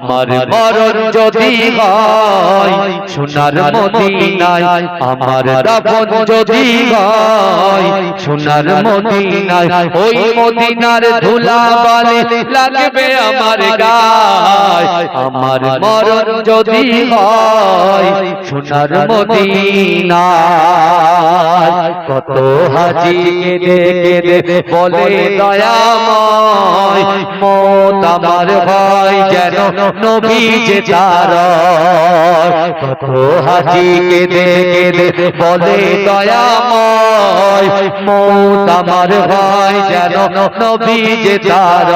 আমার মরণ যদি হয় সোনার মদিনায়, আমার দাফন যদি হয় সোনার মদিনায়, ওই মদিনার ধুলাবালি লাগবে আমার গায়। আমার মরণ যদি হয় সোনার মদিনায়, কত হাজি কেঁদে কেঁদে বলে দয়াময়, মত আমার ভয় যেন নবী যে তার। কত হাজি কেঁদে কেঁদে বলে দয়াময়, মত আমার ভয় যেন নবী যে তার।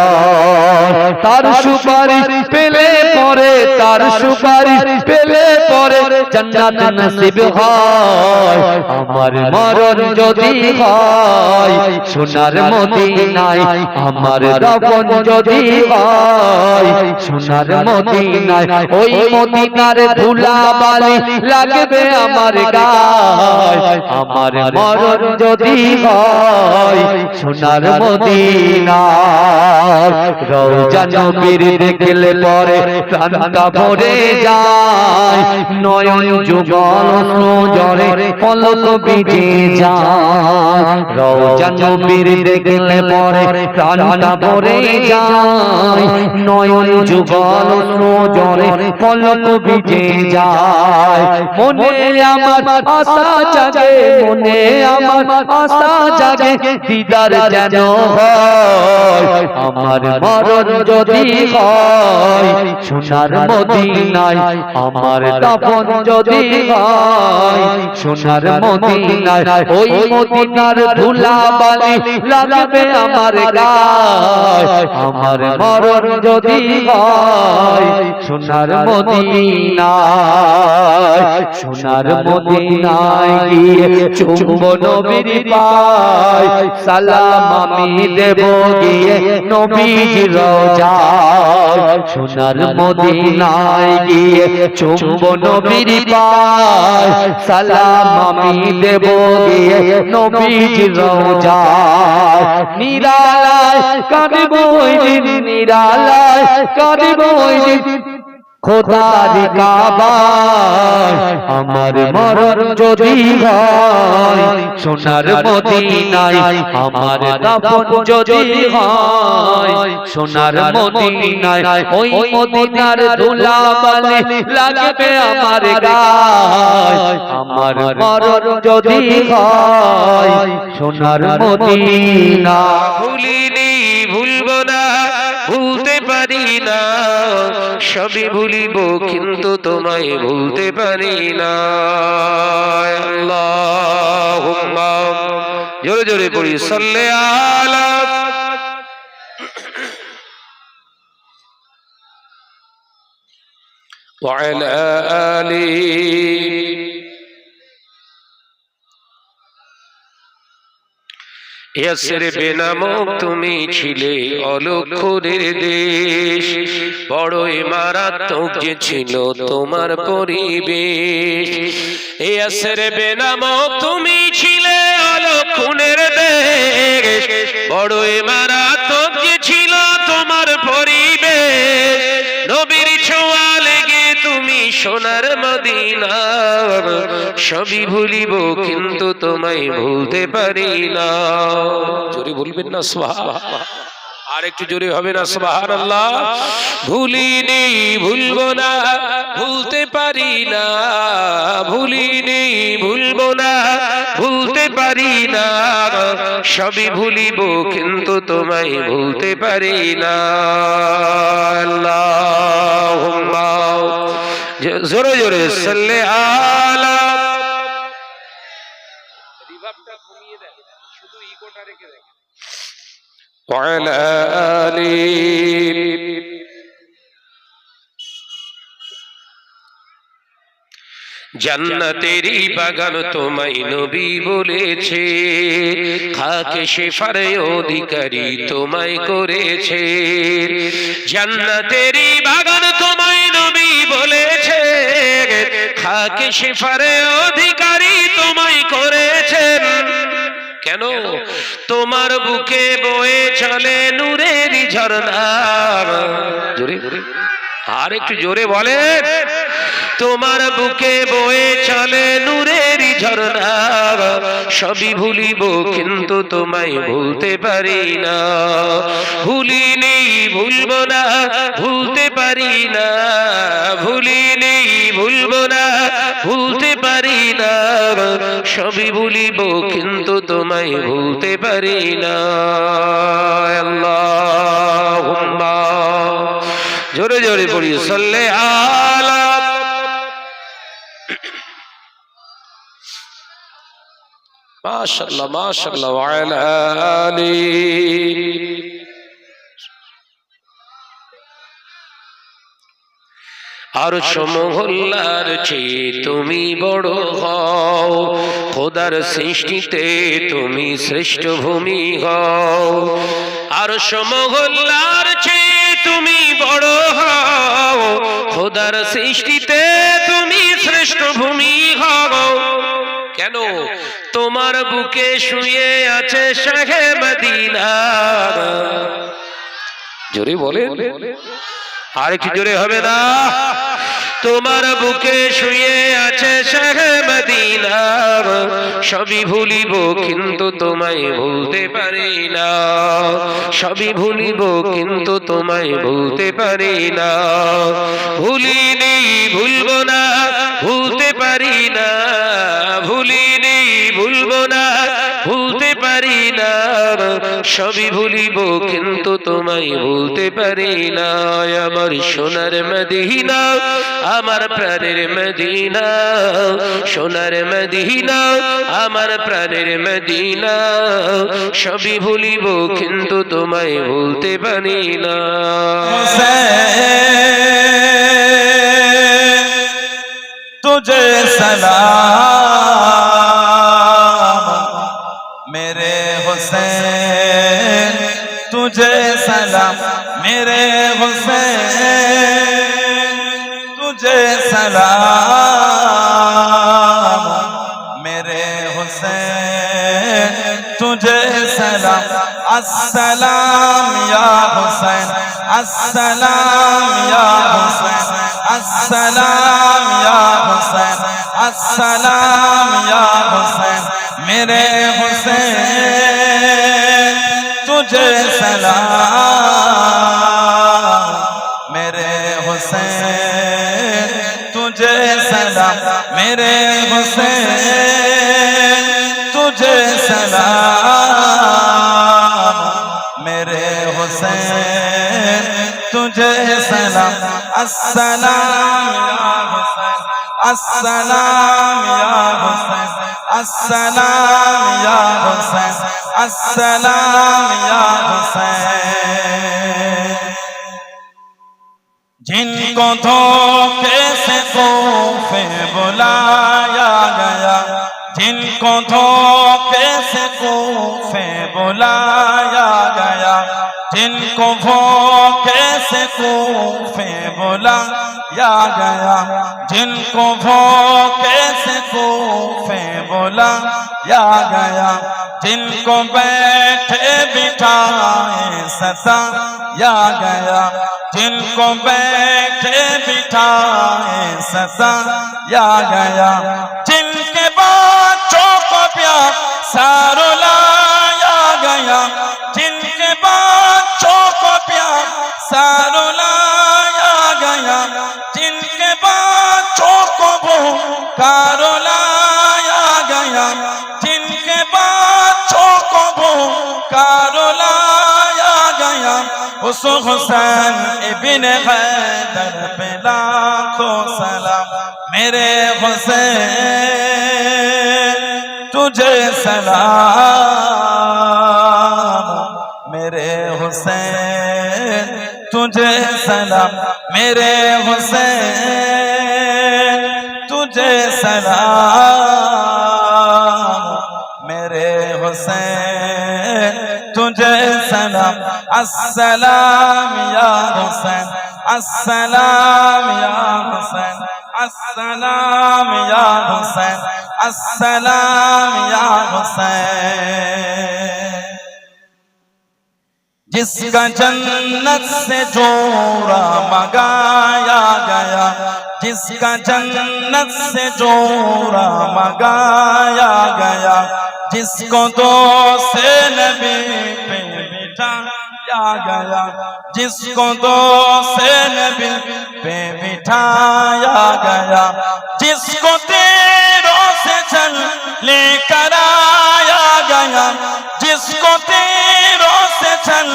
তার সুপারিশ পেলে পরে, তার সুপারিশ পেলে পরে জান্নাত নসিব হয়। আমার মরণ যদি হয় সোনার মদিনায়, আমার দাফন যদি হয় সোনার মদিনায়, ওই মদিনার ধুলাবালি লাগবে আমার গায়। আমার মরণ যদি হয় সোনার মদিনায়, রওজা নবীর দেখলে পরে প্রাণটা ভরে যায়, নয়ন যুগল জরে পলক ভিজে যায়। রওজা নবীর দেখলে পরে প্রাণটা ভরে যায়, নয়ন যুগল জরে পলক ভিজে যায়। মনে আমার আশা জাগে, মনে আমার আশা জাগে, দিদার যেন হয়। আমার মরণ যদি হয় সোনার মদিনায়, আমার দাফন যদি হয় সোনার মদিনায়, ওই মদিনার ধুলাবালি লাগবে আমার গায়। আমার মরণ যদি হয় সোনার মদিনায়, সোনার মদিনায় গিয়ে চুম্ব নবীর পায়, সালাম আমি দেব গিয়ে নবীজির রওজায়। সোনার মদিনায় গিয়ে চুম্ব নবীর পায়, সালাম আমি দেব গিয়ে নবীজির রওজায়। নিরালায় কাঁদিব ওই দিন, নিরালায় কাঁদিব ওই দিন খোদার কাবায়। আমার মরণ যদি হয় সোনার মদিনায়, আমার দাফন যদি হয় সোনার মদিনায়, ওই মদিনার ধুলাবালি লাগবে আমার গায়। আমার মরণ যদি হয় সোনার মদিনা, ভুলিনি ভুলব না, ভুলতে পারি না, সবই ভুলিব কিন্তু তোমায় ভুলতে পারি না। আল্লাহুম্মা, জোরে জোরে পড়ি, সাল্লি আলা ওয়া আলা আলি। ইয়াসরিব নামক তুমি ছিলে অলক্ষণের দেশ, বড়ই মারাত্মক যে ছিল তোমার পরিবেশ। ইয়াসরিব নামক তুমি ছিলে অলক্ষণের দেশ, বড়ই মারাত্মক যে ছিল তোমার পরিবেশ। নবীর ছোঁয়া লেগে তুমি সোনার মদিনা, সবই ভুলিব কিন্তু তোমায় ভুলতে পারি না। জোরে বলবেন না সুবহানাল্লাহ, আর একটু জোরে হবে না সুবহানাল্লাহ। ভুলিনি ভুলব না, ভুলতে পারি না, ভুলিনি ভুলব না, ভুলতে পারি না, সবই ভুলিব কিন্তু তোমায় ভুলতে পারি না। আল্লাহুম্মা, জোরে জোরে সাল্লি আলা। রিভাবটা কমিয়ে দেন, শুধু ইকোটা রেখে দেন। ওয়া আলা আলি। জান্নাতেরই বাগান তোমায় নবী বলেছে, খাকে শেফার অধিকারী তোমায় করেছে। জান্নাতেরই বাগান তোমায় নবী বলেছে, খাকে শেফার অধিকারী তোমায় করেছেন। কেন? তোমার বুকে বয়ে চলে নূরের ঝর্ণা। জোরে আর একটু জোরে বলেন। তোমার বুকে বয়ে চলে নূরের ঝরনা, সবই ভুলিব কিন্তু তোমায় ভুলতে পারি না। ভুলিনি ভুলবো না, ভুলতে পারি না। ভুলিনি ভুলবো না, ভুলতে পারি না। সবই ভুলিব কিন্তু তোমায় ভুলতে পারি না। আল্লাহুম্মা, জোরে জোরে পড়ি, সাল্লি আলা। মাশাআল্লাহ মাশাআল্লাহ, ওয়া আলা আলি। আরশ মহল্লার চেয়ে তুমি বড় হও, খোদার সৃষ্টিতে তুমি শ্রেষ্ঠ ভূমি হও। আরশ মহল্লার চেয়ে তুমি বড় হও, খোদার সৃষ্টিতে তুমি শ্রেষ্ঠ ভূমি হও। কেন? তোমার বুকে শুয়ে আছে শাহে মদিনা। জোরে বলেন, আর একটু জোরে হবে না? তোমার বুকে শুয়ে আছে শাহে মদিনা, সবই ভুলিব কিন্তু তোমায় ভুলতে পারি না। সবই ভুলিব কিন্তু তোমায় ভুলতে পারি না। ভুলিনি ভুলবো না, ভুলতে পারি না। ভুলিনি ভুলবো না, ভুলতে পারি না। সবই ভুলিব কিন্তু তোমায় ভুলতে পারি না। আমার সোনার মদিনা, আমার প্রাণের মদিনা, সোনার মদিনা, আমার প্রাণের মদিনা। সবই ভুলিব কিন্তু তোমায় ভুলতে পারি না। तुझे सलाम मेरे हुसैन, तुझे सलाम मेरे हुसैन, तुझे सलाम मेरे हुसैन, तुझे सलाम। अस्सलाम या हुसैन, अस्सलाम या हुसैन, अस्सलाम या हुसैन, अस्सलाम या हुसैन मेरे हुसैन, तुझे सलाम मेरे हुसैन, तुझे सलाम मेरे हुसैन, तुझे सलाम मेरे हुसैन, तुझे सलाम। अस्सलाम या हुसैन, अस्सलाम या हुसैन, अस्सलाम या हुसैन, अस्सलाम या हुसैन। जिनको धोखे से कूफे बुलाया गया, जिनको धोखे से कूफे बुलाया गया, जिनको भूखे से कूफे बुलाया गया, जिनको भूखे से कूफे बुलाया गया, जिनको बैठे बिठाए सताया गया, जिनको बैठे बिठाए सताया गया, जिनके बच्चों को प्यासा रुलाया गया, जिनके बच्चों को प्यासा रुलाया गया, जिनके बच्चों को भूखा रुलाया गया, जिनके बच्चों को भूखा रुलाया गया, उस हुसैन इब्न हैदर पे लाखों सलाम मेरे हुसैन, तुझे सलाम मेरे हुसैन, तुझे सलाम मेरे हुसैन, तुझे सलाम मेरे हुसैन, तुझे सलाम। अस्सलाम या हुसैन, अस्सलाम या हुसैन, अस्सलाम या हुसैन, अस्सलाम या हुसैन। जिसका जन्नत से जोड़ा मंगाया गया, जिसका जन्नत से जोड़ा मंगाया गया, जिसको दो से नबी पे बिठाया गया, जिसको दो से नबी पे बिठाया गया, जिसको तीरों से चल लेकर आया गया, जिसको तीरों से चल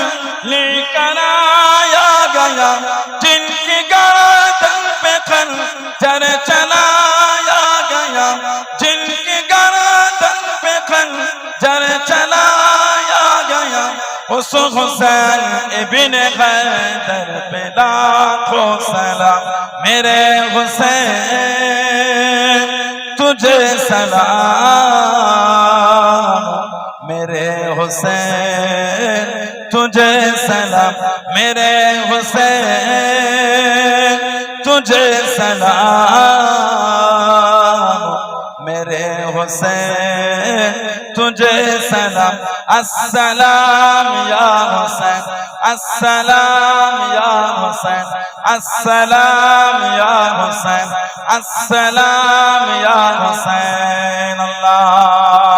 लेकर आया गया, जिनकी गर्दन पे खंजर चलाया गया, जिनकी गर्दन पे खंजर चलाया गया, उस हुसैन इब्ने हैदर पे लाखों सलाम। मेरे हुसैन तुझे सलाम, मेरे हुसैन तुझे सलाम, मेरे हुसैन तुझे सलाम, मेरे हुसैन तुझे सलाम। अस्सलाम या हुसैन, अस्सलाम या हुसैन, अस्सलाम या हुसैन, अस्सलाम या हुसैन। अल्लाह